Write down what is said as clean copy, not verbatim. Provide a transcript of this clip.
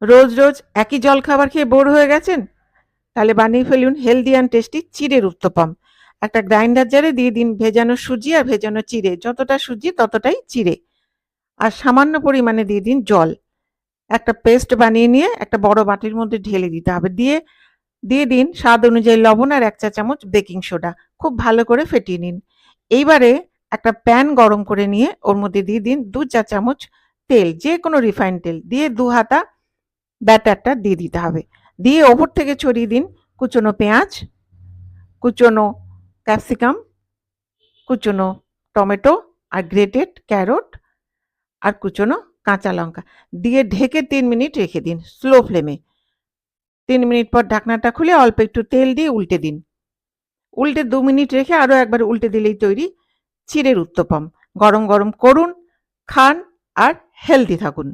রোজ রোজ একই জলখাবার খেয়ে বোর হয়ে গেছেন? তাহলে বানিয়ে ফেলুন হেলদি অ্যান্ড টেস্টি চিড়ের উত্তপম। একটা গ্রাইন্ডার জারে দিয়ে দিন ভেজানো সুজি আর ভেজানো চিড়ে, যতটা সুজি ততটাই চিড়ে, আর সামান্য পরিমাণে দিয়ে দিন জল। একটা পেস্ট বানিয়ে নিয়ে একটা বড় বাটির মধ্যে ঢেলে দিতে হবে। দিয়ে দিন স্বাদ অনুযায়ী লবণ আর 1 চা চামচ বেকিং সোডা। খুব ভালো করে ফেটিয়ে নিন। এইবারে একটা প্যান গরম করে নিয়ে ওর মধ্যে দিয়ে দিন 2 চা চামচ তেল, যে কোনো রিফাইন্ড তেল দিয়ে 2 হাতা ব্যাটারটা দিয়ে দিতে হবে। দিয়ে ওপর থেকে ছড়িয়ে দিন কুচনো পেঁয়াজ, কুচনো ক্যাপসিকাম, কুচনো টমেটো আর গ্রেটেড ক্যারট আর কুচনো কাঁচা লঙ্কা দিয়ে ঢেকে 3 মিনিট রেখে দিন স্লো ফ্লেমে। 3 মিনিট পর ঢাকনাটা খুলে অল্প একটু তেল দিয়ে উল্টে দিন। উল্টে 2 মিনিট রেখে আরও একবার উল্টে দিলেই তৈরি চিড়ের উত্তপম। গরম গরম করুন, খান আর হেলদি থাকুন।